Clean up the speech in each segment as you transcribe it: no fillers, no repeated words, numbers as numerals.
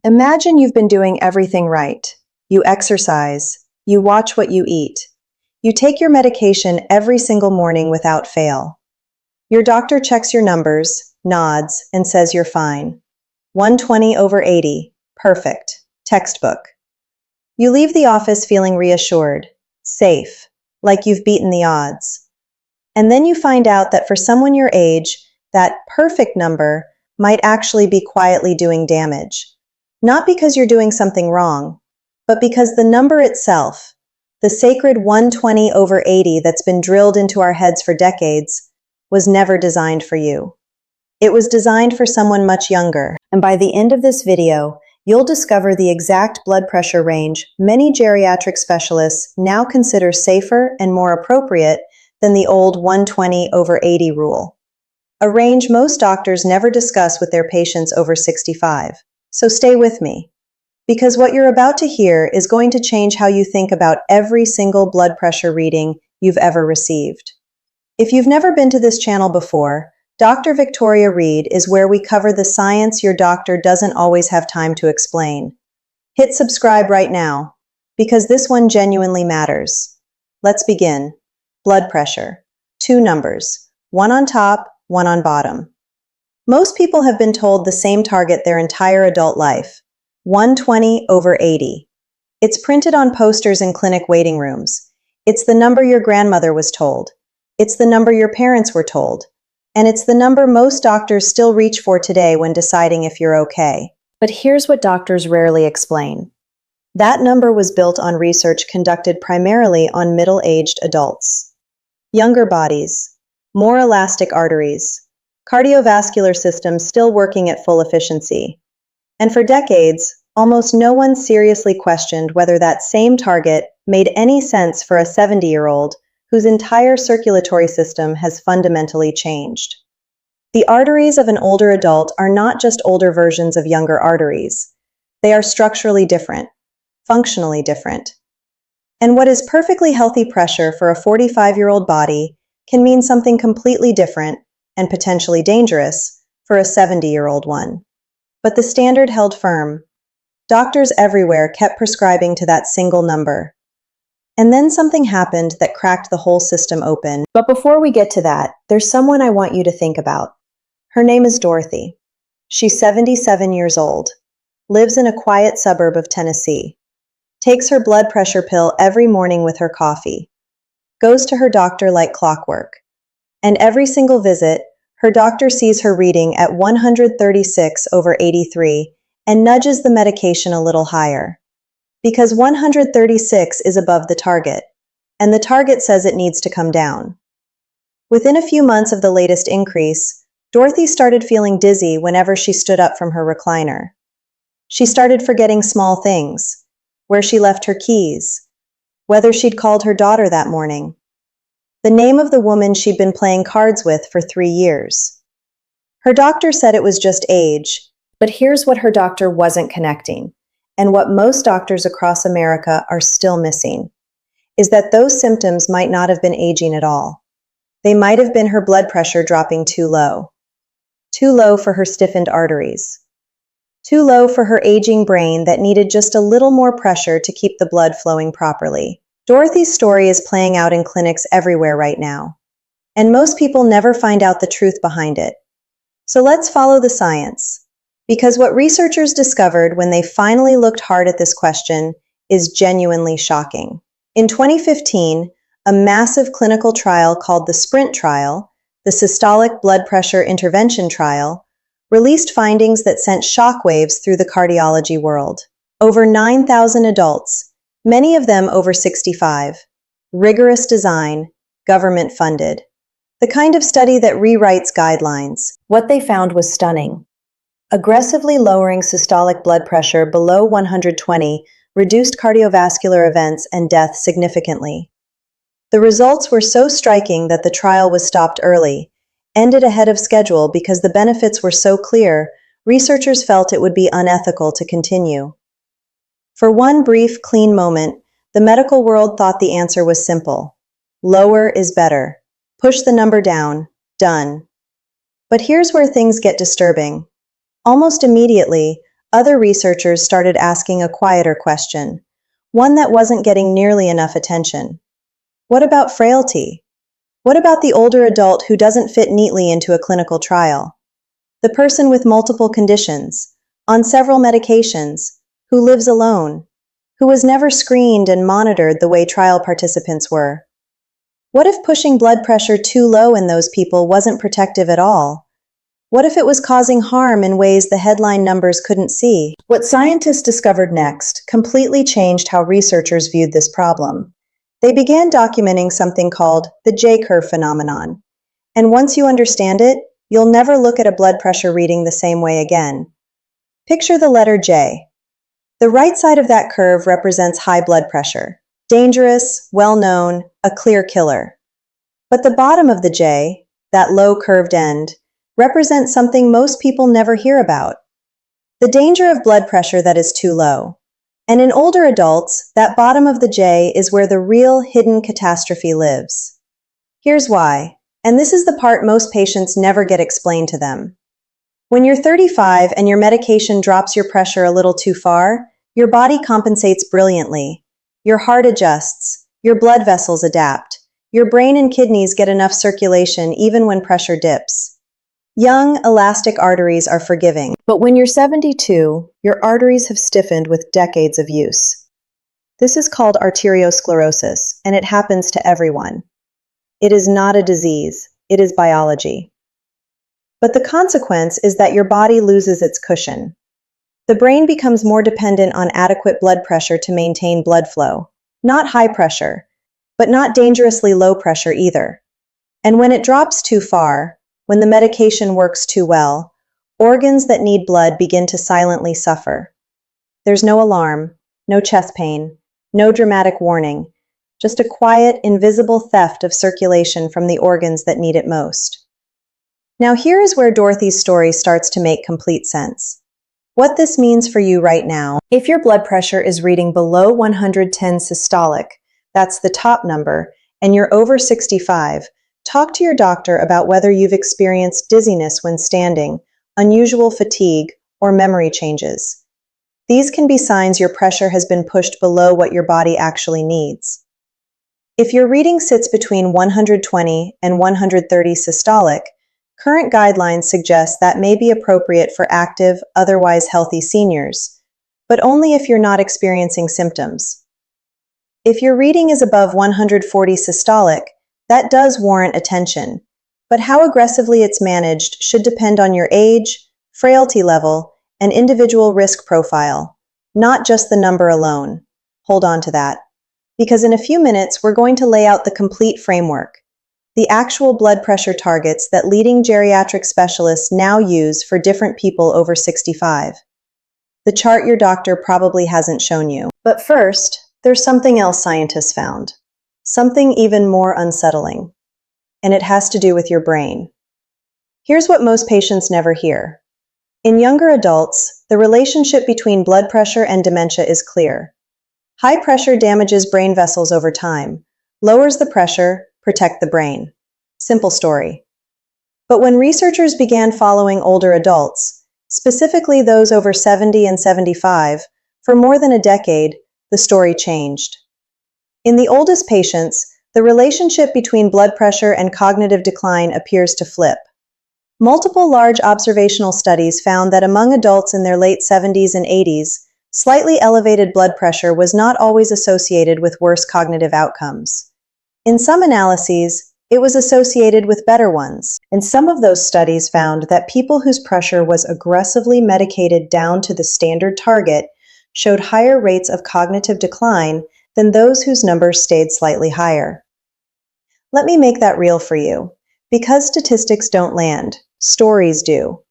Imagine you've been doing everything right. You exercise, you watch what you eat, you take your medication every single morning without fail. Your doctor checks your numbers, nods, and says you're fine. 120/80, perfect, textbook. You leave the office feeling reassured, safe, like you've beaten the odds. And then you find out that for someone your age, that perfect number might actually be quietly doing damage. Not because you're doing something wrong, but because the number itself, the sacred 120/80 that's been drilled into our heads for decades, was never designed for you. It was designed for someone much younger, and by the end of this video, you'll discover the exact blood pressure range many geriatric specialists now consider safer and more appropriate than the old 120/80 rule. A range most doctors never discuss with their patients over 65. So stay with me, because what you're about to hear is going to change how you think about every single blood pressure reading you've ever received. If you've never been to this channel before, Dr. Victoria Reed is where we cover the science your doctor doesn't always have time to explain. Hit subscribe right now, because this one genuinely matters. Let's begin. Blood pressure. Two numbers, one on top, one on bottom. Most people have been told the same target their entire adult life, 120/80. It's printed on posters in clinic waiting rooms. It's the number your grandmother was told. It's the number your parents were told. And it's the number most doctors still reach for today when deciding if you're okay. But here's what doctors rarely explain. That number was built on research conducted primarily on middle-aged adults. Younger bodies, more elastic arteries, cardiovascular systems still working at full efficiency. And for decades, almost no one seriously questioned whether that same target made any sense for a 70-year-old whose entire circulatory system has fundamentally changed. The arteries of an older adult are not just older versions of younger arteries. They are structurally different, functionally different. And what is perfectly healthy pressure for a 45-year-old body can mean something completely different and potentially dangerous for a 70-year-old one. But the standard held firm. Doctors everywhere kept prescribing to that single number. And then something happened that cracked the whole system open. But before we get to that, there's someone I want you to think about. Her name is Dorothy. She's 77 years old, lives in a quiet suburb of Tennessee, takes her blood pressure pill every morning with her coffee, goes to her doctor like clockwork. And every single visit, her doctor sees her reading at 136/83 and nudges the medication a little higher. Because 136 is above the target, and the target says it needs to come down. Within a few months of the latest increase, Dorothy started feeling dizzy whenever she stood up from her recliner. She started forgetting small things, where she left her keys, whether she'd called her daughter that morning, the name of the woman she'd been playing cards with for 3 years. Her doctor said it was just age, but here's what her doctor wasn't connecting. And what most doctors across America are still missing, is that those symptoms might not have been aging at all. They might have been her blood pressure dropping too low. Too low for her stiffened arteries. Too low for her aging brain that needed just a little more pressure to keep the blood flowing properly. Dorothy's story is playing out in clinics everywhere right now. And most people never find out the truth behind it. So let's follow the science. Because what researchers discovered when they finally looked hard at this question is genuinely shocking. In 2015, a massive clinical trial called the SPRINT trial, the Systolic Blood Pressure Intervention trial, released findings that sent shockwaves through the cardiology world. Over 9,000 adults, many of them over 65. Rigorous design, government funded. The kind of study that rewrites guidelines. What they found was stunning. Aggressively lowering systolic blood pressure below 120 reduced cardiovascular events and death significantly. The results were so striking that the trial was stopped early, ended ahead of schedule because the benefits were so clear, researchers felt it would be unethical to continue. For one brief, clean moment, the medical world thought the answer was simple. Lower is better. Push the number down. Done. But here's where things get disturbing. Almost immediately, other researchers started asking a quieter question, one that wasn't getting nearly enough attention. What about frailty? What about the older adult who doesn't fit neatly into a clinical trial? The person with multiple conditions, on several medications, who lives alone, who was never screened and monitored the way trial participants were. What if pushing blood pressure too low in those people wasn't protective at all? What if it was causing harm in ways the headline numbers couldn't see? What scientists discovered next completely changed how researchers viewed this problem. They began documenting something called the J-curve phenomenon. And once you understand it, you'll never look at a blood pressure reading the same way again. Picture the letter J. The right side of that curve represents high blood pressure. Dangerous, well-known, a clear killer. But the bottom of the J, that low curved end, represents something most people never hear about. The danger of blood pressure that is too low. And in older adults, that bottom of the J is where the real hidden catastrophe lives. Here's why, and this is the part most patients never get explained to them. When you're 35 and your medication drops your pressure a little too far, your body compensates brilliantly. Your heart adjusts, your blood vessels adapt, your brain and kidneys get enough circulation even when pressure dips. Young, elastic arteries are forgiving. But when you're 72, your arteries have stiffened with decades of use. This is called arteriosclerosis, and it happens to everyone. It is not a disease, it is biology. But the consequence is that your body loses its cushion. The brain becomes more dependent on adequate blood pressure to maintain blood flow. Not high pressure, but not dangerously low pressure either. And when it drops too far, when the medication works too well, organs that need blood begin to silently suffer. There's no alarm, no chest pain, no dramatic warning, just a quiet, invisible theft of circulation from the organs that need it most. Now here is where Dorothy's story starts to make complete sense. What this means for you right now, if your blood pressure is reading below 110 systolic, that's the top number, and you're over 65, talk to your doctor about whether you've experienced dizziness when standing, unusual fatigue, or memory changes. These can be signs your pressure has been pushed below what your body actually needs. If your reading sits between 120 and 130 systolic, current guidelines suggest that may be appropriate for active, otherwise healthy seniors, but only if you're not experiencing symptoms. If your reading is above 140 systolic, that does warrant attention, but how aggressively it's managed should depend on your age, frailty level, and individual risk profile, not just the number alone. Hold on to that, because in a few minutes we're going to lay out the complete framework, the actual blood pressure targets that leading geriatric specialists now use for different people over 65. The chart your doctor probably hasn't shown you. But first, there's something else scientists found. Something even more unsettling. And it has to do with your brain. Here's what most patients never hear. In younger adults, the relationship between blood pressure and dementia is clear. High pressure damages brain vessels over time, lowers the pressure, protect the brain. Simple story. But when researchers began following older adults, specifically those over 70 and 75, for more than a decade, the story changed. In the oldest patients, the relationship between blood pressure and cognitive decline appears to flip. Multiple large observational studies found that among adults in their late 70s and 80s, slightly elevated blood pressure was not always associated with worse cognitive outcomes. In some analyses, it was associated with better ones, and some of those studies found that people whose pressure was aggressively medicated down to the standard target showed higher rates of cognitive decline than those whose numbers stayed slightly higher. Let me make that real for you. Because statistics don't land, stories do.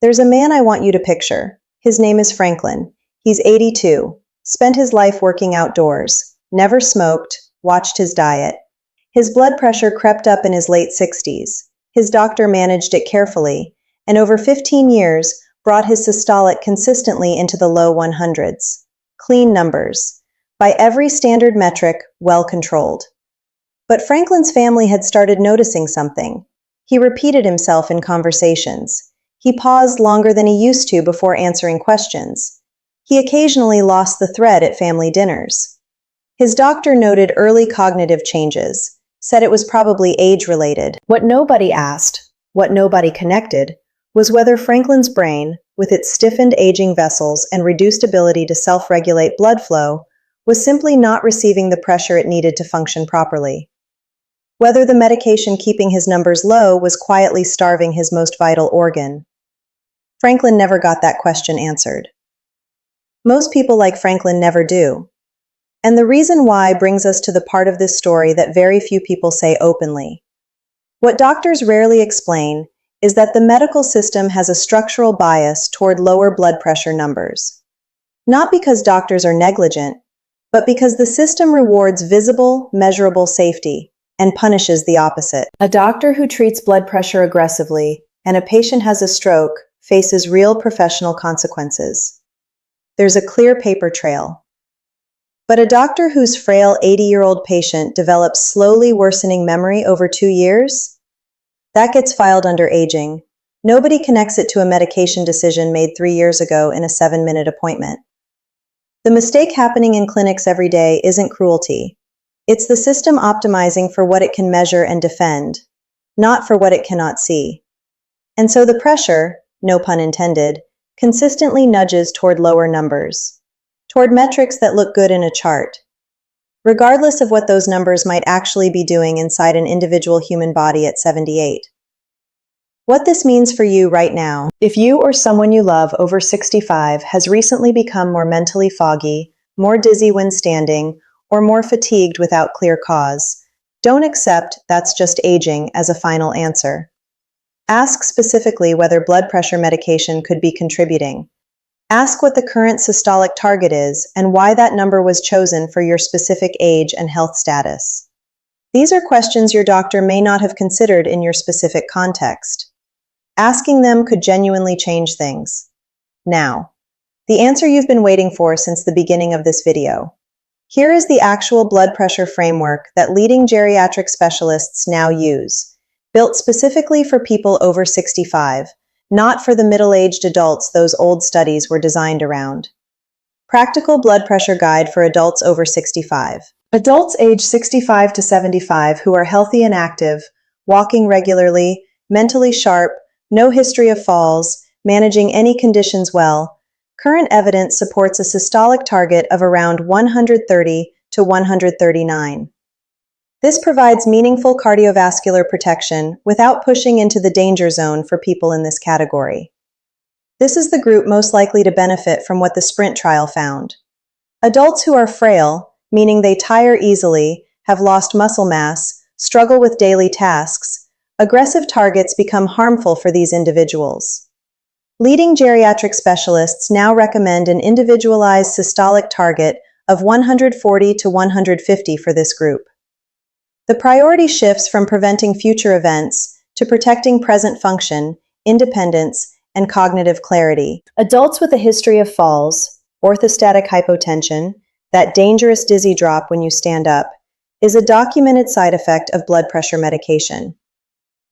There's a man I want you to picture. His name is Franklin. He's 82, spent his life working outdoors, never smoked, watched his diet. His blood pressure crept up in his late 60s. His doctor managed it carefully, and over 15 years brought his systolic consistently into the low 100s. Clean numbers. By every standard metric, well controlled. But Franklin's family had started noticing something. He repeated himself in conversations. He paused longer than he used to before answering questions. He occasionally lost the thread at family dinners. His doctor noted early cognitive changes, said it was probably age-related. What nobody asked, what nobody connected, was whether Franklin's brain, with its stiffened aging vessels and reduced ability to self-regulate blood flow, was simply not receiving the pressure it needed to function properly. Whether the medication keeping his numbers low was quietly starving his most vital organ. Franklin never got that question answered. Most people like Franklin never do. And the reason why brings us to the part of this story that very few people say openly. What doctors rarely explain is that the medical system has a structural bias toward lower blood pressure numbers. Not because doctors are negligent, but because the system rewards visible, measurable safety and punishes the opposite. A doctor who treats blood pressure aggressively and a patient has a stroke faces real professional consequences. There's a clear paper trail. But a doctor whose frail 80-year-old patient develops slowly worsening memory over 2 years? That gets filed under aging. Nobody connects it to a medication decision made 3 years ago in a 7-minute appointment. The mistake happening in clinics every day isn't cruelty. It's the system optimizing for what it can measure and defend, not for what it cannot see. And so the pressure, no pun intended, consistently nudges toward lower numbers, toward metrics that look good in a chart, regardless of what those numbers might actually be doing inside an individual human body at 78. What this means for you right now, if you or someone you love over 65 has recently become more mentally foggy, more dizzy when standing, or more fatigued without clear cause, don't accept that's just aging as a final answer. Ask specifically whether blood pressure medication could be contributing. Ask what the current systolic target is and why that number was chosen for your specific age and health status. These are questions your doctor may not have considered in your specific context. Asking them could genuinely change things. Now, the answer you've been waiting for since the beginning of this video. Here is the actual blood pressure framework that leading geriatric specialists now use, built specifically for people over 65, not for the middle-aged adults those old studies were designed around. Practical blood pressure guide for adults over 65. Adults age 65 to 75 who are healthy and active, walking regularly, mentally sharp, no history of falls, managing any conditions well. Current evidence supports a systolic target of around 130 to 139. This provides meaningful cardiovascular protection without pushing into the danger zone for people in this category. This is the group most likely to benefit from what the SPRINT trial found. Adults who are frail, meaning they tire easily, have lost muscle mass, struggle with daily tasks, aggressive targets become harmful for these individuals. Leading geriatric specialists now recommend an individualized systolic target of 140 to 150 for this group. The priority shifts from preventing future events to protecting present function, independence, and cognitive clarity. Adults with a history of falls, orthostatic hypotension, that dangerous dizzy drop when you stand up, is a documented side effect of blood pressure medication.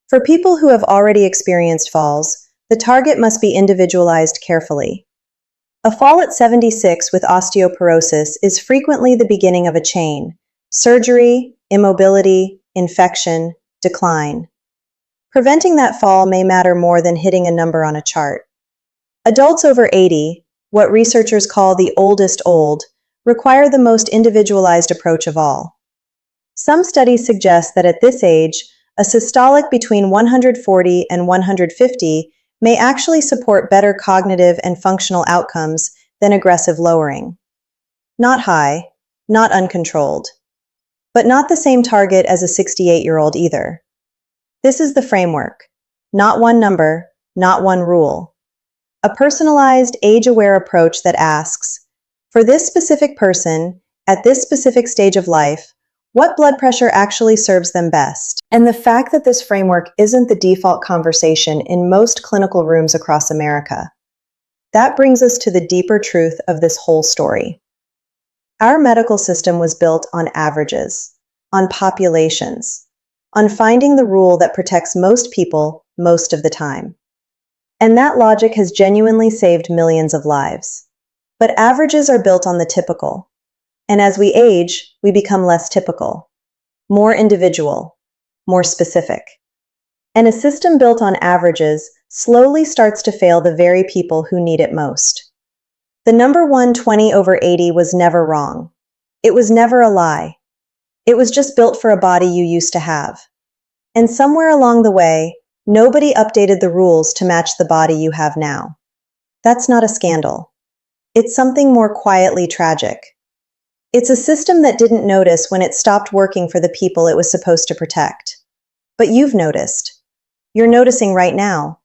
For people who have already experienced falls, the target must be individualized carefully. A fall at 76 with osteoporosis is frequently the beginning of a chain: surgery, immobility, infection, decline. Preventing that fall may matter more than hitting a number on a chart. Adults over 80, what researchers call the oldest old, require the most individualized approach of all. Some studies suggest that at this age, a systolic between 140 and 150 may actually support better cognitive and functional outcomes than aggressive lowering. Not high, not uncontrolled, but not the same target as a 68-year-old either. This is the framework. Not one number, not one rule. A personalized, age-aware approach that asks, for this specific person, at this specific stage of life, what blood pressure actually serves them best? And the fact that this framework isn't the default conversation in most clinical rooms across America. That brings us to the deeper truth of this whole story. Our medical system was built on averages, on populations, on finding the rule that protects most people most of the time. And that logic has genuinely saved millions of lives. But averages are built on the typical. And as we age, we become less typical, more individual, more specific. And a system built on averages slowly starts to fail the very people who need it most. The number 120/80 was never wrong. It was never a lie. It was just built for a body you used to have. And somewhere along the way, nobody updated the rules to match the body you have now. That's not a scandal. It's something more quietly tragic. It's a system that didn't notice when it stopped working for the people it was supposed to protect. But you've noticed. You're noticing right now.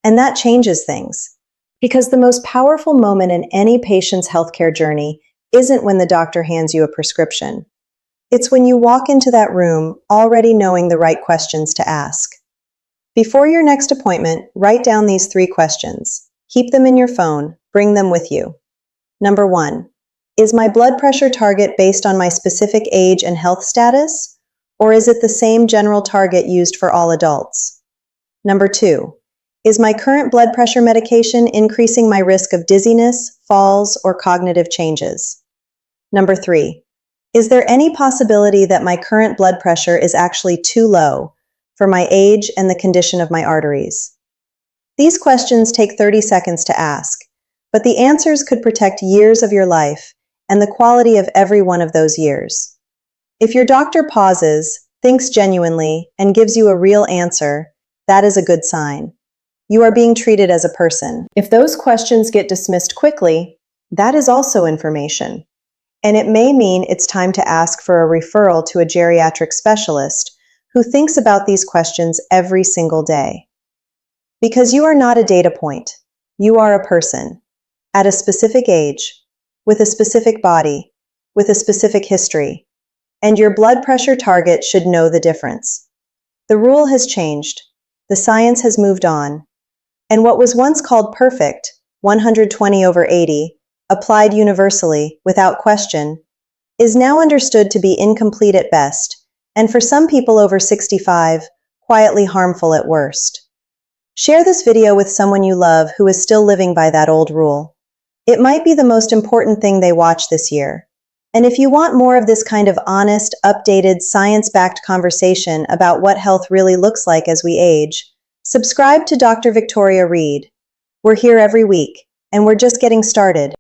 And that changes things. Because the most powerful moment in any patient's healthcare journey isn't when the doctor hands you a prescription. It's when you walk into that room already knowing the right questions to ask. Before your next appointment, write down these 3 questions. Keep them in your phone. Bring them with you. Number 1. Is my blood pressure target based on my specific age and health status? Or is it the same general target used for all adults? Number 2. Is my current blood pressure medication increasing my risk of dizziness, falls, or cognitive changes? Number 3. Is there any possibility that my current blood pressure is actually too low for my age and the condition of my arteries? These questions take 30 seconds to ask, but the answers could protect years of your life and the quality of every one of those years. If your doctor pauses, thinks genuinely, and gives you a real answer, that is a good sign. You are being treated as a person. If those questions get dismissed quickly, that is also information. And it may mean it's time to ask for a referral to a geriatric specialist who thinks about these questions every single day. Because you are not a data point. You are a person, at a specific age, with a specific body, with a specific history, and your blood pressure target should know the difference. The rule has changed. The science has moved on. And what was once called perfect, 120/80, applied universally, without question, is now understood to be incomplete at best, and for some people over 65, quietly harmful at worst. Share this video with someone you love who is still living by that old rule. It might be the most important thing they watch this year. And if you want more of this kind of honest, updated, science-backed conversation about what health really looks like as we age, subscribe to Dr. Victoria Reed. We're here every week, and we're just getting started.